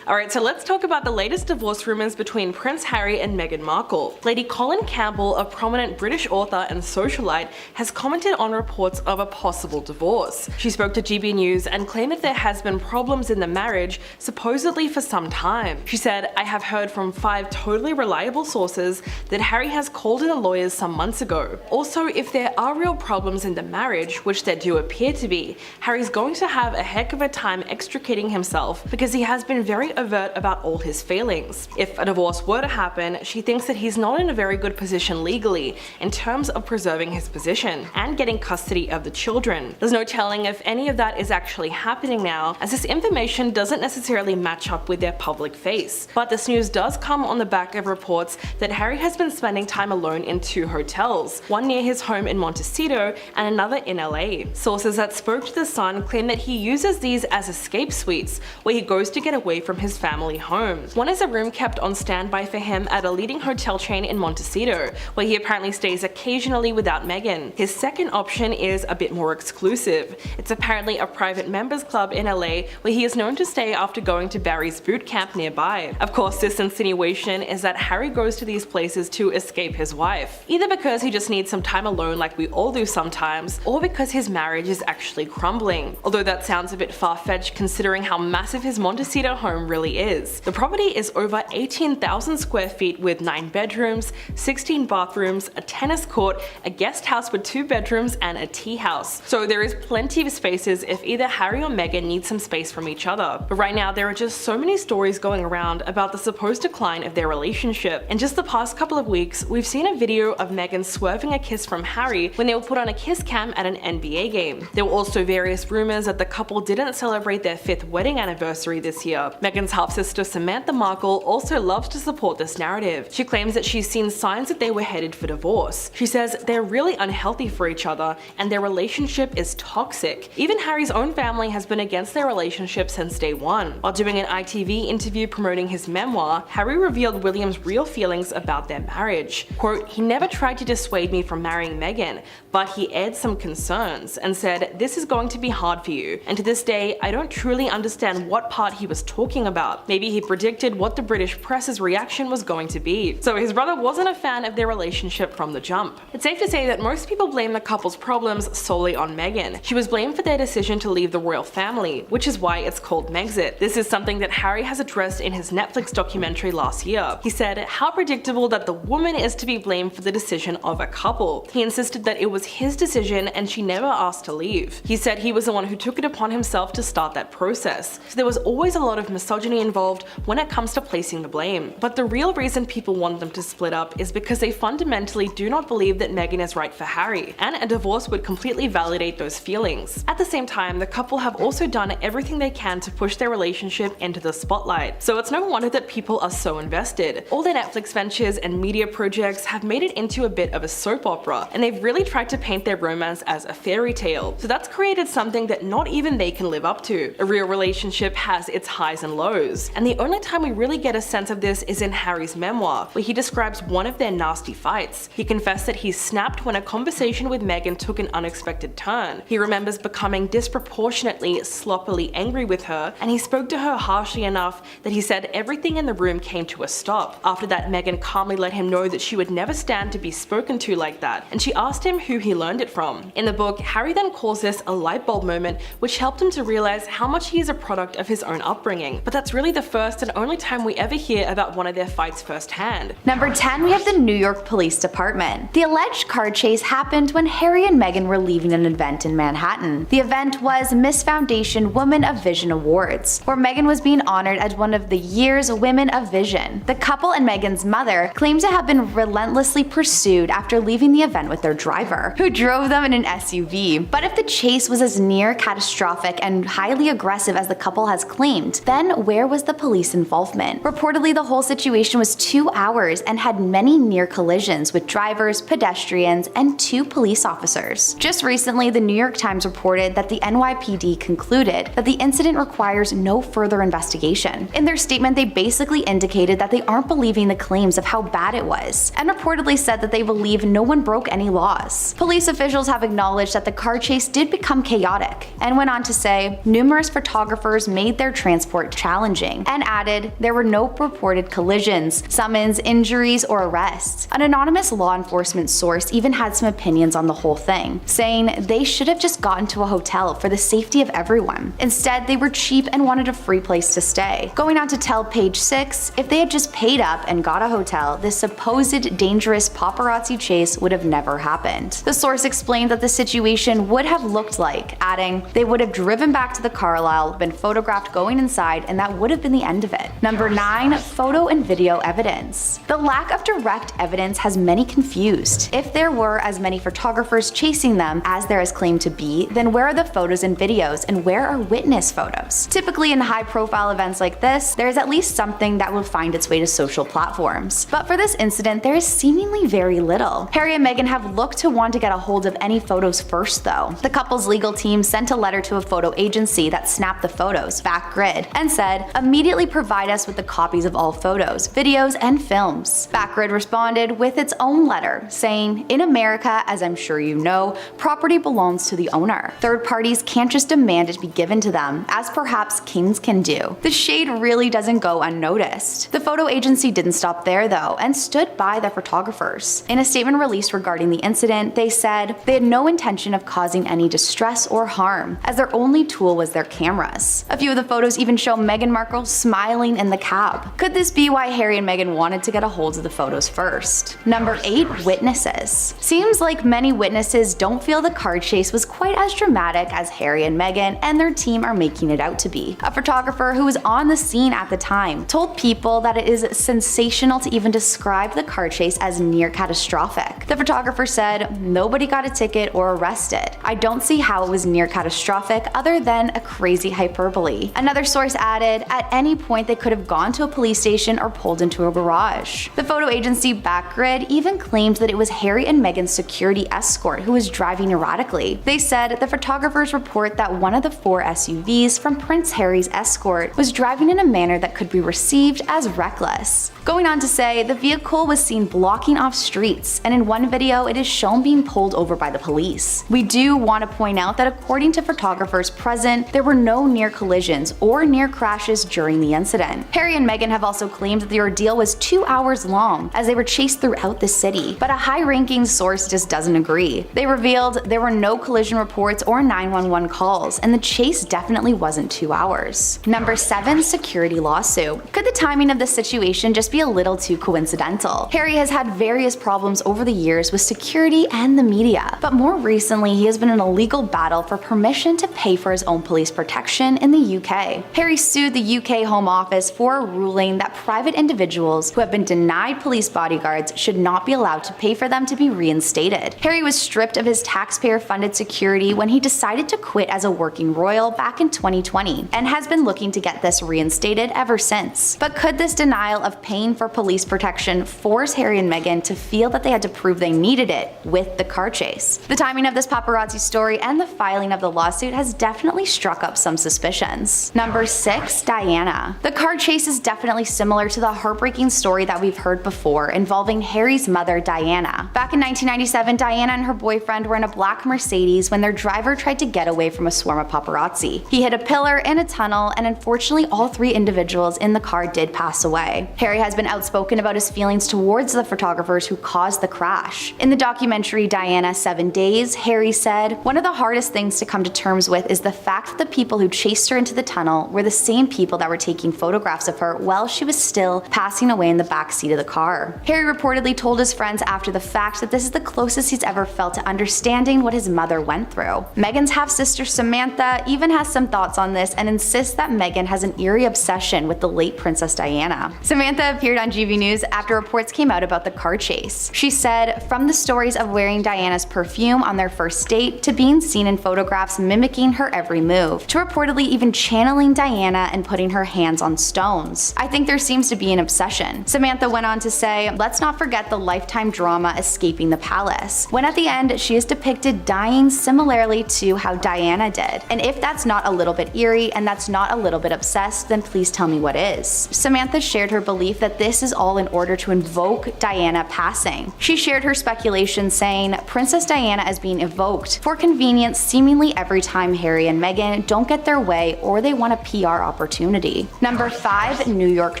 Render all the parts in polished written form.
Alright, so let's talk about the latest divorce rumors between Prince Harry and Meghan Markle. Lady Colin Campbell, a prominent British author and socialite, has commented on reports of a possible divorce. She spoke to GB News and claimed that there has been problems in the marriage, supposedly for some time. She said, "I have heard from 5 totally reliable sources that Harry has called in the lawyers some months ago. Also, if there are real problems in the marriage, which there do appear to be, Harry's going to have a heck of a time extricating himself because he has been very overt about all his feelings. If a divorce were to happen, she thinks that he's not in a very good position legally in terms of preserving his position and getting custody of the children. There's no telling if any of that is actually happening now, as this information doesn't necessarily match up with their public face. But this news does come on the back of reports that Harry has been spending time alone in 2 hotels, one near his home in Montecito and another in LA. Sources that spoke to The Sun claim that he uses these as escape suites, where he goes to get away from his family home. One is a room kept on standby for him at a leading hotel chain in Montecito, where he apparently stays occasionally without Meghan. His second option is a bit more exclusive. It's apparently a private members club in LA where he is known to stay after going to Barry's boot camp nearby. Of course, this insinuation is that Harry goes to these places to escape his wife, either because he just needs some time alone like we all do sometimes, or because his marriage is actually crumbling. Although that sounds a bit far-fetched considering how massive his Montecito home really is. The property is over 18,000 square feet with 9 bedrooms, 16 bathrooms, a tennis court, a guest house with 2 bedrooms, and a tea house. So there is plenty of spaces if either Harry or Meghan need some space from each other. But right now there are just so many stories going around about the supposed decline of their relationship. In just the past couple of weeks, we've seen a video of Meghan swerving a kiss from Harry when they were put on a kiss cam at an NBA game. There were also various rumors that the couple didn't celebrate their 5th wedding anniversary this year. Meghan's half-sister Samantha Markle also loves to support this narrative. She claims that she's seen signs that they were headed for divorce. She says they're really unhealthy for each other and their relationship is toxic. Even Harry's own family has been against their relationship since day one. While doing an ITV interview promoting his memoir, Harry revealed William's real feelings about their marriage. Quote, "He never tried to dissuade me from marrying Meghan, but he aired some concerns and said, 'This is going to be hard for you.' And to this day, I don't truly understand what part he was talking about. Maybe he predicted what the British press's reaction was going to be." So his brother wasn't a fan of their relationship from the jump. It's safe to say that most people blame the couple's problems solely on Meghan. She was blamed for their decision to leave the royal family, which is why it's called Megxit. This is something that Harry has addressed in his Netflix documentary last year. He said, "How predictable that the woman is to be blamed for the decision of a couple." He insisted that it was his decision and she never asked to leave. He said he was the one who took it upon himself to start that process. So there was always a lot of misogyny involved when it comes to placing the blame. But the real reason people want them to split up is because they fundamentally do not believe that Meghan is right for Harry, and a divorce would completely validate those feelings. At the same time, the couple have also done everything they can to push their relationship into the spotlight. So it's no wonder that people are so invested. All their Netflix ventures and media projects have made it into a bit of a soap opera, and they've really tried to paint their romance as a fairy tale. So that's created something that not even they can live up to. A real relationship has its highs and lows, and the only time we really get a sense of this is in Harry's memoir, where he describes one of their nasty fights. He confessed that he snapped when a conversation with Meghan took an unexpected turn. He remembers becoming disproportionately sloppily angry with her, and he spoke to her harshly enough that he said everything in the room came to a stop. After that, Meghan calmly let him know that she would never stand to be spoken to like that, and she asked him who he learned it from. In the book, Harry then calls this a light bulb moment, which helped him to realize how much he is a product of his own upbringing. But that's really the first and only time we ever hear about one of their fights firsthand. Number 10, we have the New York Police Department. The alleged car chase happened when Harry and Meghan were leaving an event in Manhattan. The event was Miss Foundation Woman of Vision Awards, where Meghan was being honored as one of the year's Women of Vision. The couple and Meghan's mother claimed to have been relentlessly pursued after leaving the event with their driver, who drove them in an SUV. But if the chase was as near catastrophic and highly aggressive as the couple has claimed, then where was the police involvement? Reportedly, the whole situation was 2 hours and had many near collisions with drivers, pedestrians, and 2 police officers. Just recently, the New York Times reported that the NYPD concluded that the incident requires no further investigation. In their statement, they basically indicated that they aren't believing the claims of how bad it was, and reportedly said that they believe no one broke any laws. Police officials have acknowledged that the car chase did become chaotic, and went on to say numerous photographers made their transport challenging challenging, and added there were no reported collisions, summons, injuries, or arrests. An anonymous law enforcement source even had some opinions on the whole thing, saying they should have just gotten to a hotel for the safety of everyone. Instead, they were cheap and wanted a free place to stay. Going on to tell Page 6, if they had just paid up and got a hotel, this supposed dangerous paparazzi chase would have never happened. The source explained that the situation would have looked like, adding, they would have driven back to the Carlisle, been photographed going inside, and that would have been the end of it. Number 9. Photo and video evidence. The lack of direct evidence has many confused. If there were as many photographers chasing them as there is claimed to be, then where are the photos and videos, and where are witness photos? Typically in high-profile events like this, there is at least something that will find its way to social platforms. But for this incident, there is seemingly very little. Harry and Meghan have looked to want to get a hold of any photos first though. The couple's legal team sent a letter to a photo agency that snapped the photos, Backgrid, and said, immediately provide us with the copies of all photos, videos, and films. Backgrid responded with its own letter, saying, in America, as I'm sure you know, property belongs to the owner. Third parties can't just demand it be given to them, as perhaps kings can do. The shade really doesn't go unnoticed. The photo agency didn't stop there though, and stood by their photographers. In a statement released regarding the incident, they said they had no intention of causing any distress or harm, as their only tool was their cameras. A few of the photos even show Meghan Markle smiling in the cab. Could this be why Harry and Meghan wanted to get a hold of the photos first? Number 8. Witnesses. Seems like many witnesses don't feel the car chase was quite as dramatic as Harry and Meghan and their team are making it out to be. A photographer who was on the scene at the time told People that it is sensational to even describe the car chase as near catastrophic. The photographer said, nobody got a ticket or arrested. I don't see how it was near catastrophic other than a crazy hyperbole. Another source added, at any point they could have gone to a police station or pulled into a garage. The photo agency Backgrid even claimed that it was Harry and Meghan's security escort who was driving erratically. They said the photographers report that one of the 4 SUVs from Prince Harry's escort was driving in a manner that could be received as reckless. Going on to say the vehicle was seen blocking off streets, and in one video it is shown being pulled over by the police. We do want to point out that according to photographers present, there were no near collisions or near crashes during the incident. Harry and Meghan have also claimed that the ordeal was 2 hours long as they were chased throughout the city, but a high-ranking source just doesn't agree. They revealed there were no collision reports or 911 calls, and the chase definitely wasn't 2 hours. Number 7. Security lawsuit. Could the timing of this situation just be a little too coincidental? Harry has had various problems over the years with security and the media, but more recently he has been in a legal battle for permission to pay for his own police protection in the UK. Harry sued the UK Home Office for a ruling that private individuals who have been denied police bodyguards should not be allowed to pay for them to be reinstated. Harry was stripped of his taxpayer-funded security when he decided to quit as a working royal back in 2020, and has been looking to get this reinstated ever since. But could this denial of paying for police protection force Harry and Meghan to feel that they had to prove they needed it with the car chase? The timing of this paparazzi story and the filing of the lawsuit has definitely struck up some suspicions. Number 6. Diana. The car chase is definitely similar to the heartbreaking story that we've heard before involving Harry's mother, Diana. Back in 1997, Diana and her boyfriend were in a black Mercedes when their driver tried to get away from a swarm of paparazzi. He hit a pillar in a tunnel, and unfortunately all 3 individuals in the car did pass away. Harry has been outspoken about his feelings towards the photographers who caused the crash. In the documentary Diana 7 Days, Harry said, one of the hardest things to come to terms with is the fact that the people who chased her into the tunnel were the same people that were taking photographs of her while she was still passing away in the back seat of the car. Harry reportedly told his friends after the fact that this is the closest he's ever felt to understanding what his mother went through. Meghan's half-sister Samantha even has some thoughts on this and insists that Meghan has an eerie obsession with the late Princess Diana. Samantha appeared on GV News after reports came out about the car chase. She said, from the stories of wearing Diana's perfume on their first date to being seen in photographs mimicking her every move, to reportedly even channeling Diana and putting her hands on stones, I think there seems to be an obsession. Samantha went on to say, let's not forget the lifetime drama escaping the palace, when at the end she is depicted dying similarly to how Diana did. And if that's not a little bit eerie and that's not a little bit obsessed, then please tell me what is. Samantha shared her belief that this is all in order to invoke Diana passing. She shared her speculation saying, Princess Diana is being evoked for convenience seemingly every time Harry and Meghan don't get their way or they want a PR opportunity. opportunity. Number 5. New York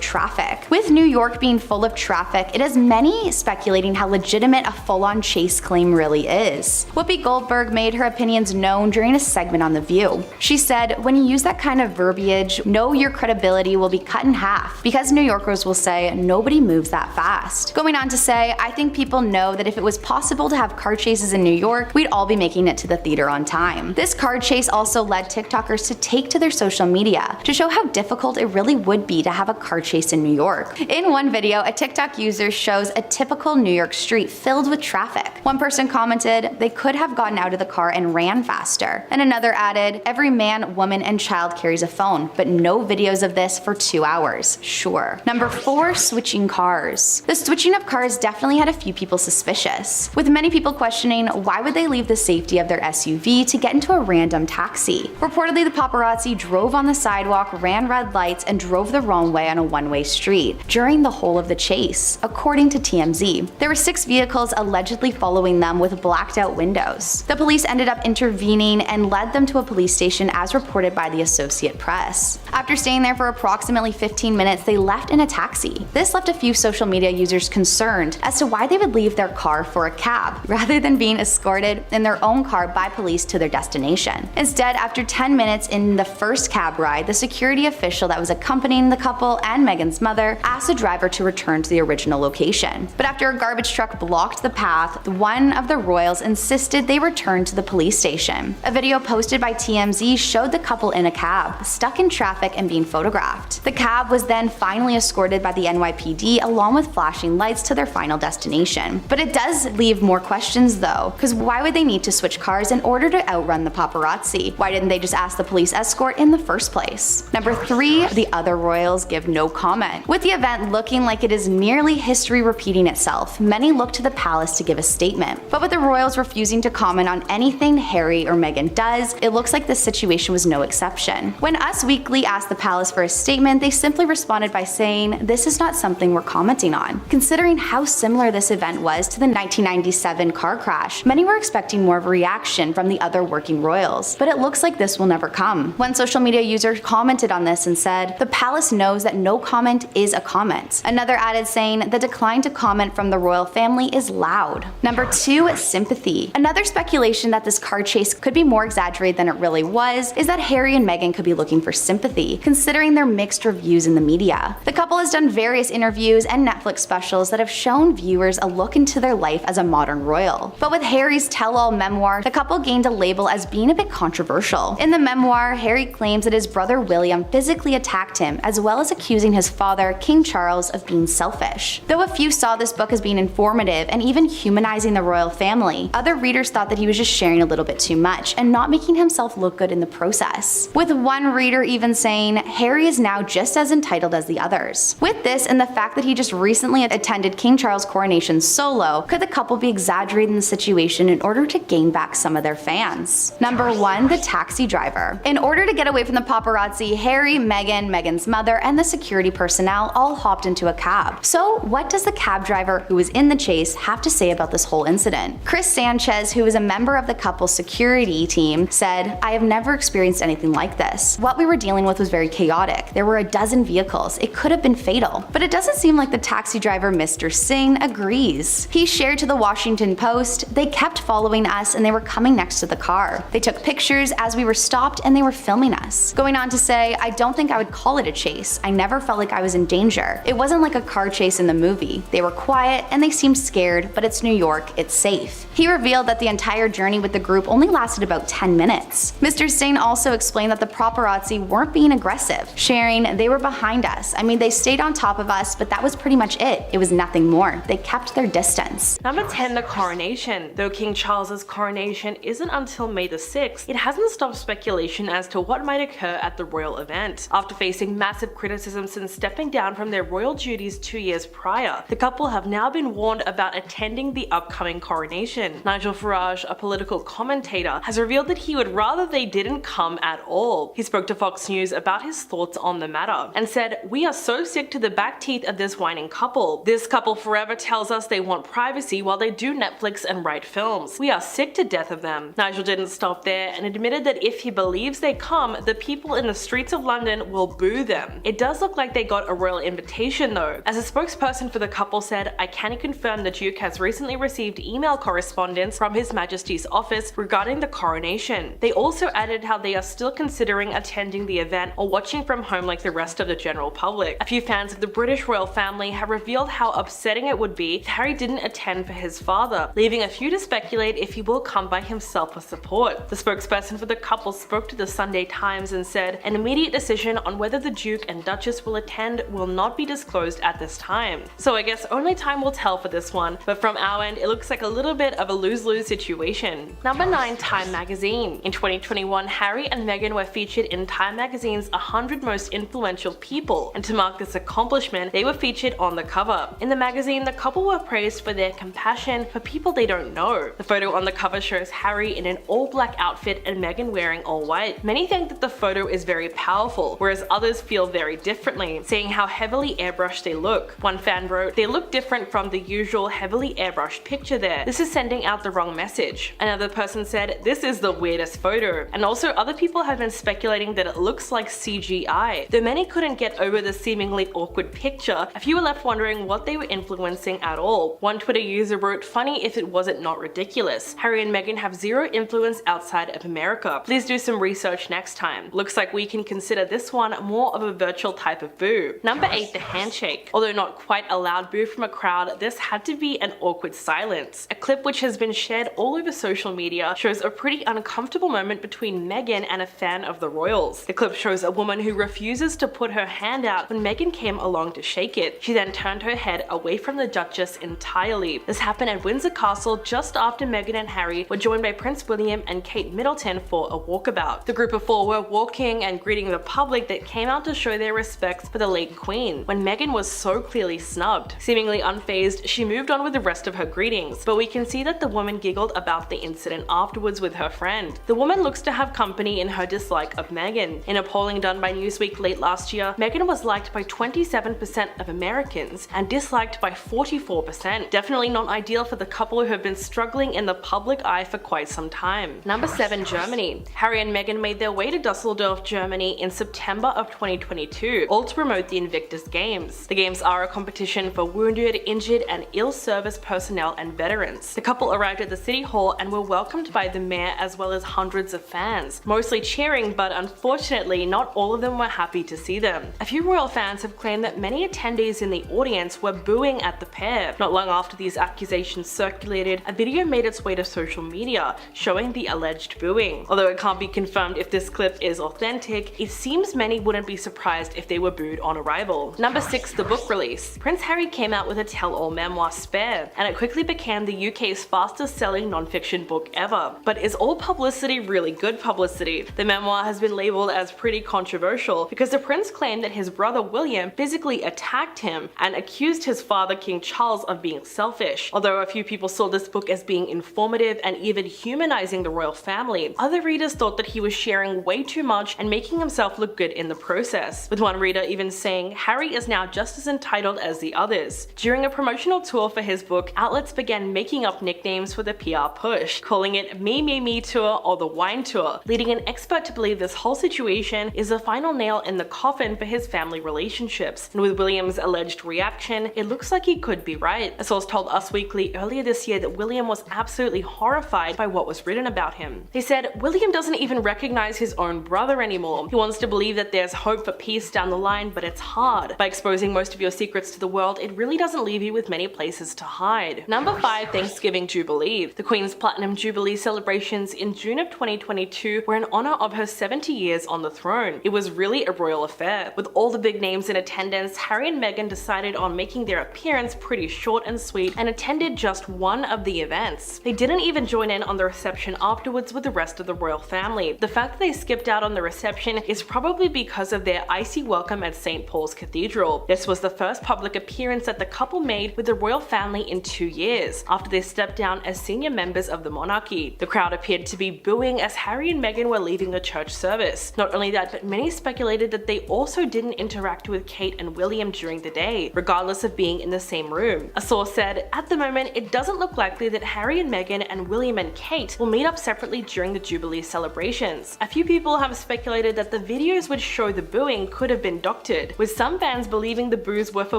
traffic. With New York being full of traffic, it has many speculating how legitimate a full-on chase claim really is. Whoopi Goldberg made her opinions known during a segment on The View. She said, "When you use that kind of verbiage, know your credibility will be cut in half, because New Yorkers will say nobody moves that fast." Going on to say, "I think people know that if it was possible to have car chases in New York, we'd all be making it to the theater on time." This car chase also led TikTokers to take to their social media to show how difficult it really would be to have a car chase in New York. In one video, a TikTok user shows a typical New York street filled with traffic. One person commented, "They could have gotten out of the car and ran faster." And another added, "Every man, woman, and child carries a phone, but no videos of this for 2 hours. Sure." Number 4. Switching cars. The switching of cars definitely had a few people suspicious, with many people questioning why would they leave the safety of their SUV to get into a random taxi. Reportedly, the paparazzi drove on the sidewalk, ran red lights, and drove the wrong way on a one-way street during the whole of the chase, according to TMZ. There were 6 vehicles allegedly following them with blacked out windows. The police ended up intervening and led them to a police station, as reported by the Associated Press. After staying there for approximately 15 minutes, they left in a taxi. This left a few social media users concerned as to why they would leave their car for a cab, rather than being escorted in their own car by police to their destination. Instead, after 10 minutes in the first cab ride, the security official that was accompanying the couple and Meghan's mother asked the driver to return to the original location. But after a garbage truck blocked the path, one of the royals insisted they return to the police station. A video posted by TMZ showed the couple in a cab, stuck in traffic and being photographed. The cab was then finally escorted by the NYPD along with flashing lights to their final destination. But it does leave more questions though, because why would they need to switch cars in order to outrun the paparazzi? Why didn't they just ask the police escort in the first place? Number 3. The other royals give no comment. With the event looking like it is nearly history repeating itself, many look to the palace to give a statement. But with the royals refusing to comment on anything Harry or Meghan does, it looks like this situation was no exception. When Us Weekly asked the palace for a statement, they simply responded by saying, "This is not something we're commenting on." Considering how similar this event was to the 1997 car crash, many were expecting more of a reaction from the other working royals, but it looks like this will never come. One social media user commented on this and said, "The palace knows that no comment is a comment." Another added saying, "The decline to comment from the royal family is loud." Number 2. Sympathy. Another speculation that this car chase could be more exaggerated than it really was is that Harry and Meghan could be looking for sympathy, considering their mixed reviews in the media. The couple has done various interviews and Netflix specials that have shown viewers a look into their life as a modern royal. But with Harry's tell-all memoir, the couple gained a label as being a bit controversial. In the memoir, Harry claims that his brother William physically attacked him, as well as accusing his father, King Charles, of being selfish. Though a few saw this book as being informative and even humanizing the royal family, other readers thought that he was just sharing a little bit too much and not making himself look good in the process. With one reader even saying, "Harry is now just as entitled as the others." With this and the fact that he just recently attended King Charles' coronation solo, could the couple be exaggerating the situation in order to gain back some of their fans? Number 1. The taxi driver. In order to get away from the paparazzi, Harry, Meghan, Meghan's mother, and the security personnel all hopped into a cab. So what does the cab driver who was in the chase have to say about this whole incident? Chris Sanchez, who is a member of the couple's security team, said, "I have never experienced anything like this. What we were dealing with was very chaotic. There were a dozen vehicles. It could have been fatal." But it doesn't seem like the taxi driver, Mr. Singh, agrees. He shared to the Washington Post, "They kept following us and they were coming next to the car. They took pictures as we were stopped and they were filming us." Going on to say, "I don't think I would call it a chase. I never felt like I was in danger. It wasn't like a car chase in the movie. They were quiet and they seemed scared, but it's New York, it's safe." He revealed that the entire journey with the group only lasted about 10 minutes. Mr. Singh also explained that the paparazzi weren't being aggressive, sharing, "They were behind us. I mean, they stayed on top of us, but that was pretty much it. It was nothing more. They kept their distance." Number 10. The coronation. Though King Charles's coronation isn't until May the 6th, it hasn't stopped speculation as to what might occur at the royal event. After facing massive criticism since stepping down from their royal duties 2 years prior, the couple have now been warned about attending the upcoming coronation. Nigel Farage, a political commentator, has revealed that he would rather they didn't come at all. He spoke to Fox News about his thoughts on the matter and said, "We are so sick to the back teeth of this whining couple. This couple forever tells us they want privacy while they do Netflix and write films. We are sick to death of them." Nigel didn't stop there and admitted that if he believes they come, the people in the streets of London will boo them. It does look like they got a royal invitation though, as a spokesperson for the couple said, "I can confirm the Duke has recently received email correspondence from His Majesty's office regarding the coronation." They also added how they are still considering attending the event or watching from home like the rest of the general public. A few fans of the British royal family have revealed how upsetting it would be if Harry didn't attend for his father, leaving a few to speculate if he will come by himself for support. The spokesperson for the couple spoke to the Sunday Times and said, "An immediate decision on whether the Duke and Duchess will attend will not be disclosed at this time." So I guess only time will tell for this one, but from our end it looks like a little bit of a lose-lose situation. Number 9. Time Magazine. In 2021, Harry and Meghan were featured in Time Magazine's 100 Most Influential People, and to mark this accomplishment, they were featured on the cover. In the magazine, the couple were praised for their compassion for people they don't know. The photo on the cover shows Harry in an all-black outfit and Meghan wearing all white. Many think that the photo is very powerful, whereas others feel very differently, saying how heavily airbrushed they look. One fan wrote, "They look different from the usual heavily airbrushed picture there. This is sending out the wrong message." Another person said, "This is the weirdest photo." And also other people have been speculating that it looks like CGI. Though many couldn't get over the seemingly awkward picture, a few were left wondering what they were influencing at all. One Twitter user wrote, "Funny if it wasn't not ridiculous. Harry and Meghan have zero influence outside of America. Please do some research next time." Looks like we can consider this one more of a virtual type of boo. Number 8. The handshake. Although not quite a loud boo from a crowd, this had to be an awkward silence. A clip which has been shared all over social media shows a pretty uncomfortable moment between Meghan and a fan of the royals. The clip shows a woman who refuses to put her hand out when Meghan came along to shake it. She then turned her head away from the Duchess entirely. This happened at Windsor Castle just after Meghan and Harry were joined by Prince William and Kate Middleton for a walkabout. The group of four were walking and greeting the public that came out to show their respects for the late Queen, when Meghan was so clearly snubbed. Seemingly unfazed, she moved on with the rest of her greetings, but we can see that the woman giggled about the incident afterwards with her friend. The woman looks to have company in her dislike of Meghan. In a polling done by Newsweek late last year, Meghan was liked by 27% of Americans and disliked by 44%. Definitely not ideal for the couple who have been struggling in the public eye for quite some time. Number 7. Germany. Harry and Meghan made their way to Dusseldorf, Germany in September of 2022, all to promote the Invictus Games. The games are a competition for wounded, injured, and ill-service personnel and veterans. The couple arrived at the City Hall and were welcomed by the mayor as well as hundreds of fans, mostly cheering, but unfortunately not all of them were happy to see them. A few royal fans have claimed that many attendees in the audience were booing at the pair. Not long after these accusations circulated, a video made its way to social media showing the alleged booing. Although it can't be confirmed if this clip is authentic, it seems many wouldn't be surprised if they were booed on arrival. Number 6. The book release. Prince Harry came out with a tell-all memoir, Spare, and it quickly became the UK's fastest-selling non-fiction book ever. But is all publicity really good publicity? The memoir has been labelled as pretty controversial because the prince claimed that his brother William physically attacked him and accused his father King Charles of being selfish. Although a few people saw this book as being informative and even humanizing the royal family, other readers thought that he was sharing way too much and making himself look good in the process, with one reader even saying Harry is now just as entitled as the others. During a promotional tour for his book, outlets began making up nicknames for the PR push, calling it Me Tour or the Wine Tour, leading an expert to believe this whole situation is the final nail in the coffin for his family relationships. And with William's alleged reaction, it looks like he could be right. A source told Us Weekly earlier this year that William was absolutely horrified by what was written about him. They said, "William doesn't even recognize his own brother anymore. He wants to believe that there's hope for peace down the line, but it's hard. By exposing most of your secrets to the world, it really doesn't leave you with many places to hide." Number 5. Thanksgiving Jubilee. The Queen's Platinum Jubilee celebrations in June of 2022 were in honor of her 70 years on the throne. It was really a royal affair. With all the big names in attendance, Harry and Meghan decided on making their appearance pretty short and sweet and attended just one of the events. They didn't even join in on the reception afterwards with the rest of the royal family. The fact that they skipped out on the reception is probably because of their icy welcome at St. Paul's Cathedral. This was the first public appearance that the couple made with the royal family in 2 years, after they stepped down as senior members of the monarchy. The crowd appeared to be booing as Harry and Meghan were leaving the church service. Not only that, but many speculated that they also didn't interact with Kate and William during the day, regardless of being in the same room. A source said, "At the moment, it doesn't look likely that Harry and Meghan and William and Kate will meet up separately during the Jubilee celebrations." A few people have speculated that the videos which show the booing could have been doctored, with some fans believing the boos were for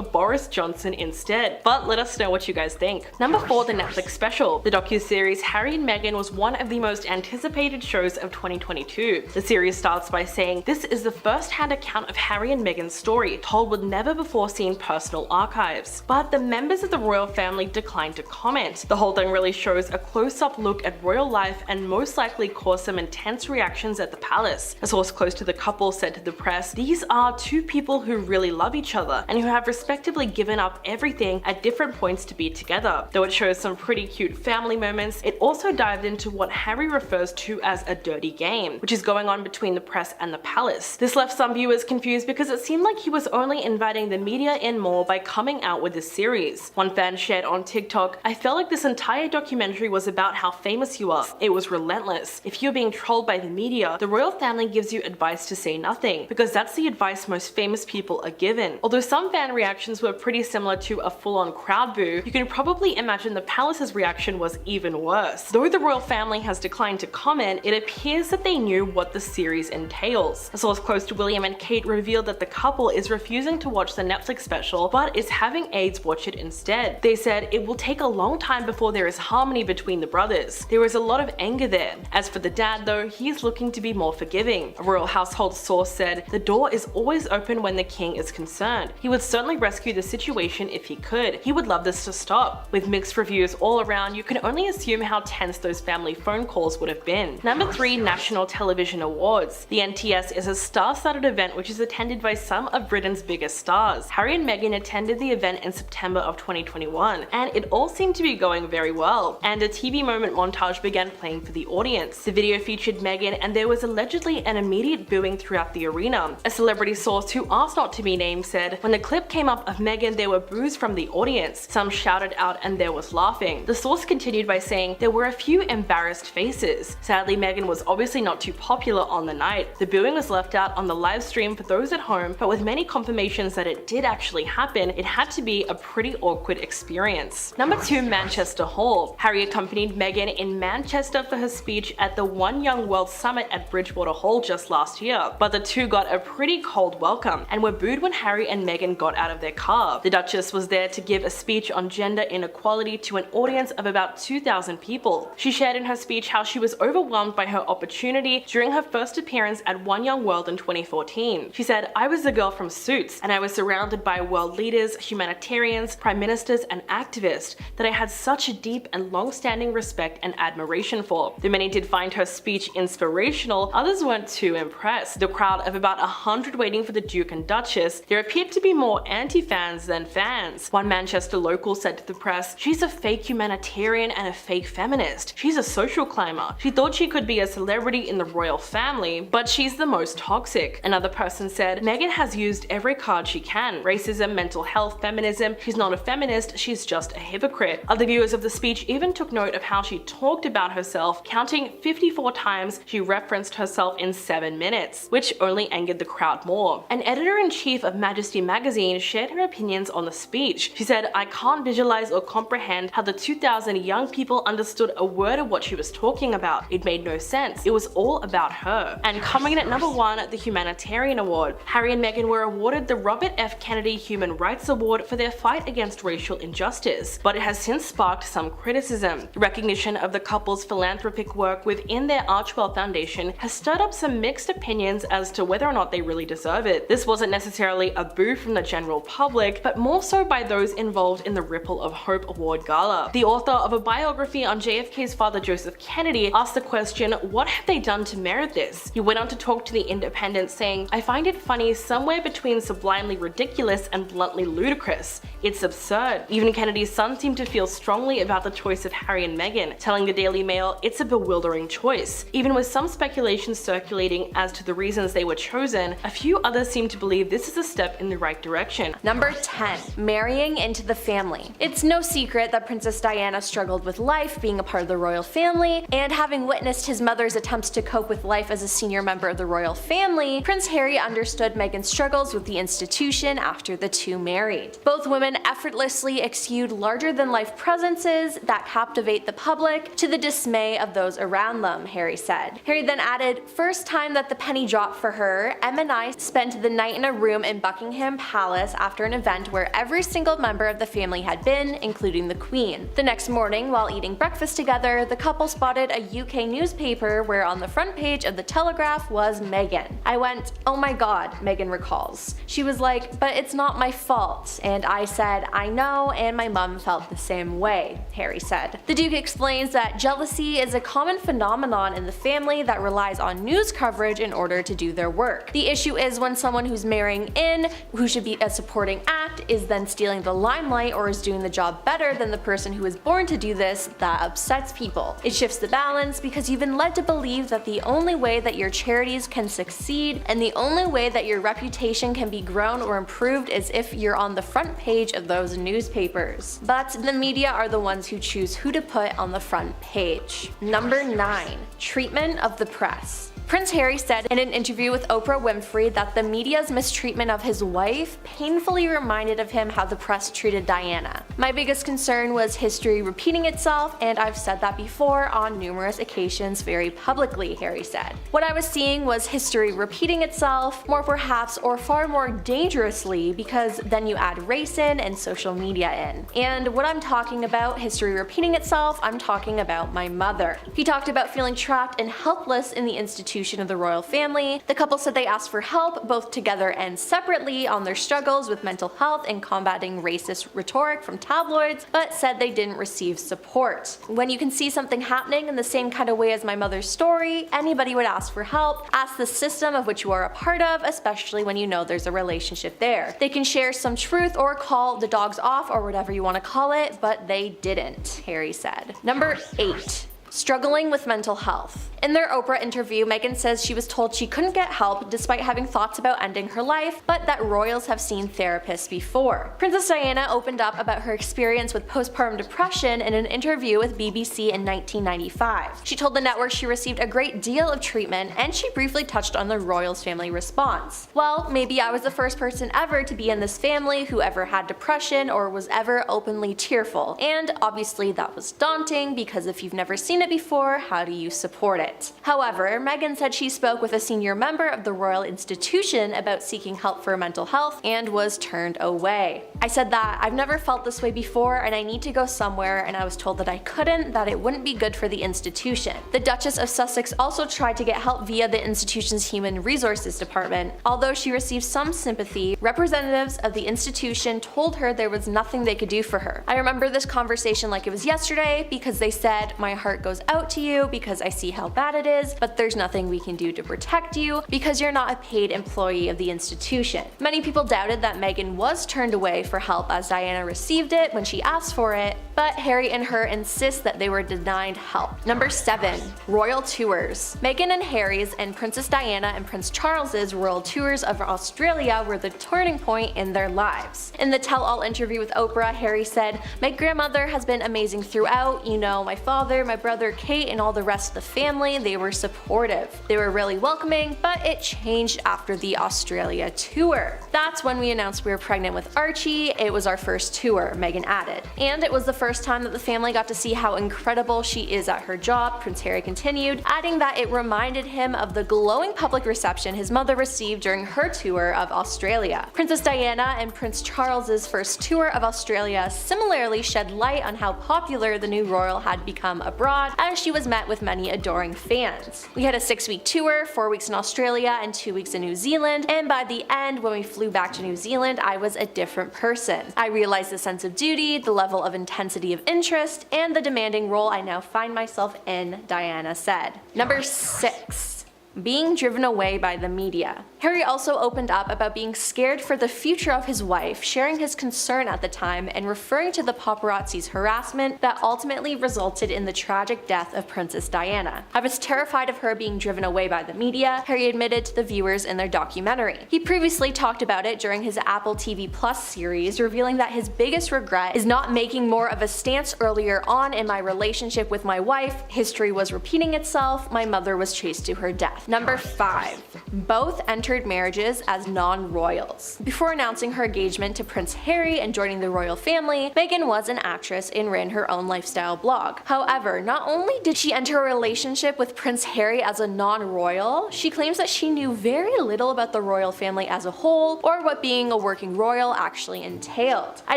Boris Johnson instead. But let us know what you guys think. Number 4, the Netflix special. The docuseries Harry and Meghan was one of the most anticipated shows of 2022. The series starts by saying this is the first-hand account of Harry and Meghan's story, told with never-before-seen personal archives. But the members of the royal family declined to comment. The whole thing really shows a close-up look at royal life and most likely caused some intense reactions at the palace. A source close to the couple said to the press, "These are two people who really love each other and who have respectively given up everything at different points to be together." Though it shows some pretty cute family moments, it also dived into what Harry refers to as a dirty game, which is going on between the press and the palace. This left some viewers confused because it seemed like he was only inviting the media in more by coming out with this series. One fan shared on TikTok, "I felt like this entire documentary was about how famous you are. It was relentless. If you're being trolled by the media, the royal family gives you advice to say nothing, because that's the advice most famous people are given." Although some fan reactions were pretty similar to a full-on crowd boo, you can probably imagine the palace's reaction was even worse. Though the royal family has declined to comment, it appears that they knew what the series entails. A source close to William and Kate revealed that the couple is refusing to watch the Netflix special, but is having aides watch it instead. They said it will take a long time before there is harmony between the brothers. There is a lot of anger there. As for the dad though, he is looking to be more forgiving. A royal household source said, "The door is always open when the king is concerned. He would certainly rescue the situation if he could. He would love this to stop." With mixed reviews all around, you can only assume how tense those family phone calls would have been. Number 3, National Television Awards. The NTS is a star-studded event which is attended by some of Britain's biggest stars. Harry and Meghan attended the event in September of 2021, and it all seemed to be going very well. And a TV moment montage began playing for the audience. The video featured Meghan, and there was allegedly an immediate booing throughout the arena. A celebrity source who asked not to be named said, "When the clip came up of Meghan, there were boos from the audience. Some shouted out and there was laughing." The source continued by saying, "There were a few embarrassed faces. Sadly, Meghan was obviously not too popular on the night. The booing was left out on the live stream for those at home, but with many confirmations that it did actually happen, it had to be a pretty awkward experience." Number 2, Manchester Hall. Harry accompanied Meghan in Manchester for her speech at the One Young World Summit at Bridgewater Hall just last year, but the two got a pretty cold welcome and were booed when Harry and Meghan got out of their car. The Duchess was there to give a speech on gender inequality to an audience of about 2,000 people. She shared in her speech how she was overwhelmed by her opportunity during her first appearance at One Young World in 2014. She said, "I was the girl from Suits, and I was surrounded by world leaders, humanitarians, prime ministers, and activists that I had such a deep and long-standing respect and admiration for." Though many did find her speech inspirational, others weren't too impressed. The crowd of about 100 waiting for the Duke and Duchess, there appeared to be more anti-fans than fans. One Manchester local said to the press, "She's a fake humanitarian and a fake feminist. She's a social climber. She thought she could be a celebrity in the royal family, but she's the most toxic." Another person said, "Meghan has used every card she can. Racism, mental health, feminism. She's not a feminist, she's just a hypocrite." Other viewers of the speech even took note of how she talked about herself, counting 54 times she referenced herself in 7 minutes, which only angered the crowd more. An editor-in-chief of Majesty magazine shared her opinions on the speech. She said, "I can't visualize or comprehend how the 2,000 young people understood a word of what she was talking about. It made no sense. It was all about her." And coming in at number 1, the Humanitarian Award. Harry and Meghan were awarded the Robert F. Kennedy Human Rights Award for their fight against racial injustice, but it has since sparked some criticism. Recognition of the couple's philanthropic work within their Archwell Foundation has stirred up some mixed opinions as to whether or not they really deserve it. This wasn't necessarily a boo from the general public, but more so by those involved in the Ripple of Hope Award Gala. The author of a biography on JFK's father Joseph Kennedy asked the question, "What have they done to merit this?" He went on to talk to The Independent saying, "I find it funny somewhere between sublimely ridiculous and bluntly ludicrous. It's absurd." Even Kennedy's son seemed to feel strongly about the choice of Harry and Meghan, telling the Daily Mail, "It's a bewildering choice." Even with some speculation circulating as to the reasons they were chosen, a few others seem to believe this is a step in the right direction. Number 10. Marrying into the family. It's no secret that Princess Diana struggled with life being a part of the royal family, and having witnessed his mother's attempts to cope with life as a senior member of the royal family, Prince Harry understood Meghan's struggles with the institution after the two married. Both women effortlessly exude larger-than-life presences that captivate the public to the dismay of those around them, Harry said. Harry then added, "First time that the penny dropped for her, Em and I spent the night in a room in Buckingham Palace after an event where every single member of the family had been, including the Queen. The next morning, while eating breakfast together, the couple spotted a UK newspaper where on the front page of the Telegraph was Meghan. I went, "Oh my god," Meghan recalls. She was like, "But it's not my fault." And I said, "I know, and my mum felt the same way," Harry said. The Duke explains that jealousy is a common phenomenon in the family that relies on news coverage in order to do their work. The issue is when someone who's marrying in, who should be a supporting act, is then stealing the limelight or is doing the job better than the person who was born to do this, that upsets people. It shifts the balance because you've been led to believe that the only way that your charities can succeed and the only way that your reputation can be grown or improved is if you're on the front page of those newspapers. But the media are the ones who choose who to put on the front page. Number 9. Treatment of the press. Prince Harry said in an interview with Oprah Winfrey that the media's mistreatment of his wife painfully reminded of him how the press treated Diana. "My biggest concern was history repeating itself, and I've said that before on numerous occasions very publicly," Harry said. "What I was seeing was history repeating itself, more perhaps or far more dangerously, because then you add race in and social media in. And what I'm talking about, history repeating itself, I'm talking about my mother." He talked about feeling trapped and helpless in the institution of the royal family. The couple said they asked for help, both together and separately, on their struggles with mental health and combating racist rhetoric from tabloids, but said they didn't receive support. "When you can see something happening in the same kind of way as my mother's story, anybody would ask for help, ask the system of which you are a part of, especially when you know there's a relationship there. They can share some truth or call the dogs off or whatever you want to call it, but they didn't," Harry said. Number 8. Struggling with mental health. In their Oprah interview, Meghan says she was told she couldn't get help despite having thoughts about ending her life, but that royals have seen therapists before. Princess Diana opened up about her experience with postpartum depression in an interview with BBC in 1995. She told the network she received a great deal of treatment, and she briefly touched on the royals' family response. "Well, maybe I was the first person ever to be in this family who ever had depression or was ever openly tearful, and obviously that was daunting because if you've never seen it before, how do you support it?" However, Meghan said she spoke with a senior member of the royal institution about seeking help for mental health and was turned away. "I said that I've never felt this way before and I need to go somewhere, and I was told that I couldn't, that it wouldn't be good for the institution." The Duchess of Sussex also tried to get help via the institution's Human Resources Department. Although she received some sympathy, representatives of the institution told her there was nothing they could do for her. "I remember this conversation like it was yesterday because they said, 'My heart goes out to you because I see how bad it is, but there's nothing we can do to protect you because you're not a paid employee of the institution.'" Many people doubted that Meghan was turned away for help as Diana received it when she asked for it, but Harry and her insist that they were denied help. Number 7. Royal tours. Meghan and Harry's and Princess Diana and Prince Charles's royal tours of Australia were the turning point in their lives. In the tell-all interview with Oprah, Harry said, "My grandmother has been amazing throughout, you know, my father, my brother Kate, and all the rest of the family, they were supportive. They were really welcoming, but it changed after the Australia tour. That's when we announced we were pregnant with Archie. It was our first tour," Meghan added. "And it was the first time that the family got to see how incredible she is at her job," Prince Harry continued, adding that it reminded him of the glowing public reception his mother received during her tour of Australia. Princess Diana and Prince Charles's first tour of Australia similarly shed light on how popular the new royal had become abroad, as she was met with many adoring fans. "We had a 6-week tour, 4 weeks in Australia and 2 weeks in New Zealand, and by the end, when we flew back to New Zealand, I was a different person. I realized the sense of duty, the level of intensity of interest, and the demanding role I now find myself in," Diana said. Number 6. Being driven away by the media. Harry also opened up about being scared for the future of his wife, sharing his concern at the time and referring to the paparazzi's harassment that ultimately resulted in the tragic death of Princess Diana. "I was terrified of her being driven away by the media," Harry admitted to the viewers in their documentary. He previously talked about it during his Apple TV Plus series, revealing that his biggest regret is not making more of a stance earlier on in my relationship with my wife. History was repeating itself, my mother was chased to her death. Number 5. Both entered entered marriages as non-royals. Before announcing her engagement to Prince Harry and joining the royal family, Meghan was an actress and ran her own lifestyle blog. However, not only did she enter a relationship with Prince Harry as a non-royal, she claims that she knew very little about the royal family as a whole or what being a working royal actually entailed. "I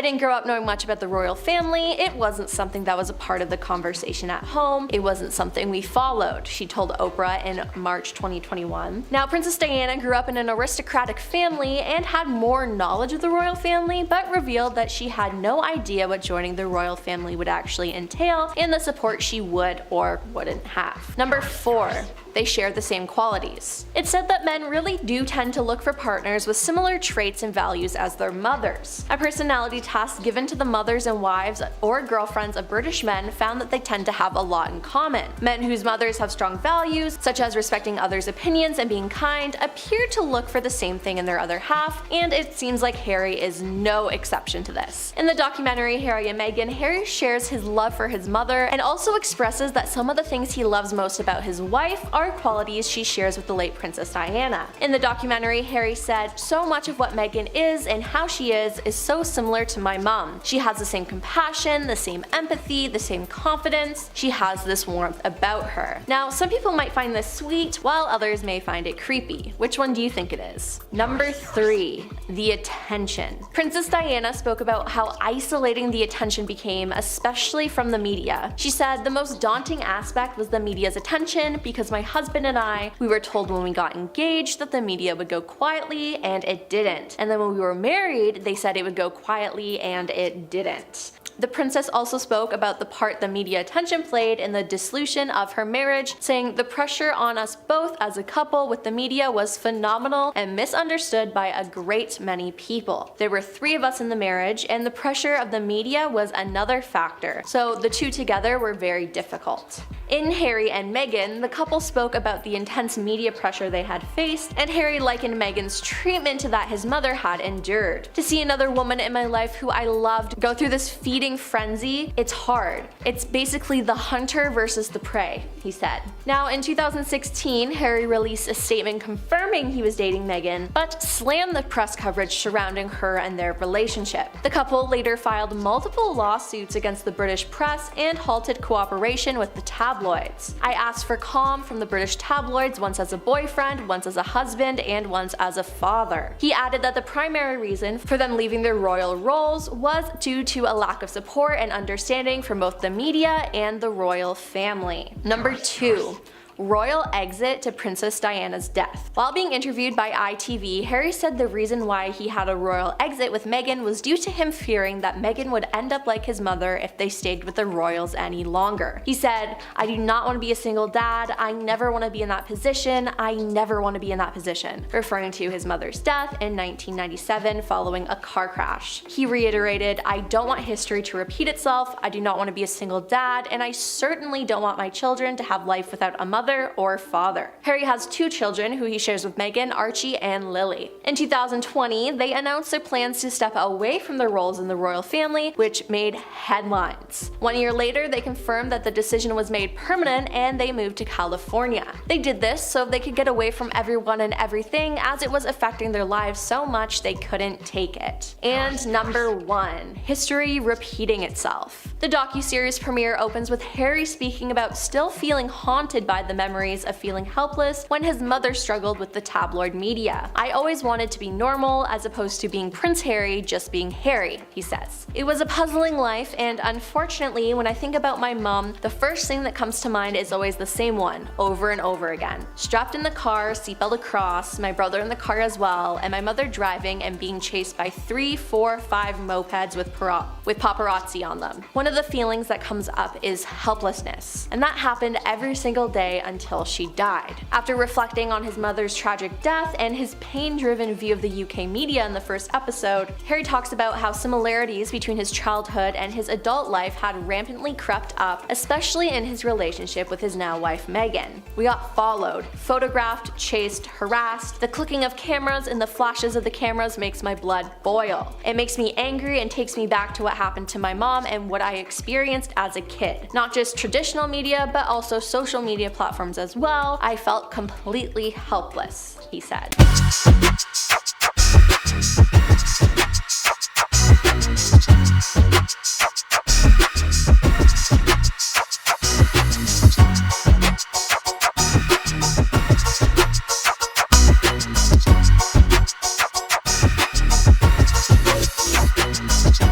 didn't grow up knowing much about the royal family. It wasn't something that was a part of the conversation at home. It wasn't something we followed," she told Oprah in March 2021. Now, Princess Diana grew up in an aristocratic family and had more knowledge of the royal family, but revealed that she had no idea what joining the royal family would actually entail and the support she would or wouldn't have. Number 4. They share the same qualities. It's said that men really do tend to look for partners with similar traits and values as their mothers. A personality test given to the mothers and wives or girlfriends of British men found that they tend to have a lot in common. Men whose mothers have strong values, such as respecting others' opinions and being kind, appear to look for the same thing in their other half, and it seems like Harry is no exception to this. In the documentary Harry and Meghan, Harry shares his love for his mother and also expresses that some of the things he loves most about his wife are qualities she shares with the late Princess Diana. In the documentary, Harry said, "So much of what Meghan is and how she is so similar to my mom. She has the same compassion, the same empathy, the same confidence. She has this warmth about her." Now, some people might find this sweet, while others may find it creepy. Which one do you think it is? Number 3. The attention. Princess Diana spoke about how isolating the attention became, especially from the media. She said, "The most daunting aspect was the media's attention because my husband and I, we were told when we got engaged that the media would go quietly, and it didn't. And then when we were married, they said it would go quietly, and it didn't." The princess also spoke about the part the media attention played in the dissolution of her marriage, saying, "The pressure on us both as a couple with the media was phenomenal and misunderstood by a great many people. There were 3 of us in the marriage, and the pressure of the media was another factor, so the two together were very difficult." In Harry and Meghan, the couple spoke about the intense media pressure they had faced, and Harry likened Meghan's treatment to that his mother had endured. "To see another woman in my life who I loved go through this feeding frenzy, it's hard. It's basically the hunter versus the prey," he said. Now, in 2016, Harry released a statement confirming he was dating Meghan, but slammed the press coverage surrounding her and their relationship. The couple later filed multiple lawsuits against the British press and halted cooperation with the tabloids. "I asked for calm from the British tabloids once as a boyfriend, once as a husband, and once as a father." He added that the primary reason for them leaving their royal roles was due to a lack of support and understanding from both the media and the royal family. Number 2. Royal exit to Princess Diana's death. While being interviewed by ITV, Harry said the reason why he had a royal exit with Meghan was due to him fearing that Meghan would end up like his mother if they stayed with the royals any longer. He said, "I do not want to be a single dad. I never want to be in that position. I never want to be in that position," referring to his mother's death in 1997 following a car crash. He reiterated, "I don't want history to repeat itself. I do not want to be a single dad, and I certainly don't want my children to have life without a mother or father." Harry has 2 children who he shares with Meghan, Archie and Lily. In 2020, they announced their plans to step away from their roles in the royal family, which made headlines. 1 year later, they confirmed that the decision was made permanent and they moved to California. They did this so they could get away from everyone and everything, as it was affecting their lives so much they couldn't take it. And number 1, history repeating itself. The docuseries premiere opens with Harry speaking about still feeling haunted by the memories of feeling helpless when his mother struggled with the tabloid media. "I always wanted to be normal as opposed to being Prince Harry just being Harry," he says. "It was a puzzling life, and unfortunately when I think about my mom, the first thing that comes to mind is always the same one, over and over again. Strapped in the car, seatbelt across, my brother in the car as well, and my mother driving and being chased by 3, 4, 5 mopeds with paparazzi on them. One of the feelings that comes up is helplessness, and that happened every single day until she died." After reflecting on his mother's tragic death and his pain-driven view of the UK media in the first episode, Harry talks about how similarities between his childhood and his adult life had rampantly crept up, especially in his relationship with his now wife Meghan. "We got followed, photographed, chased, harassed. The clicking of cameras and the flashes of the cameras makes my blood boil. It makes me angry and takes me back to what happened to my mom and what I experienced as a kid. Not just traditional media, but also social media platforms platforms as well. I felt completely helpless, he said.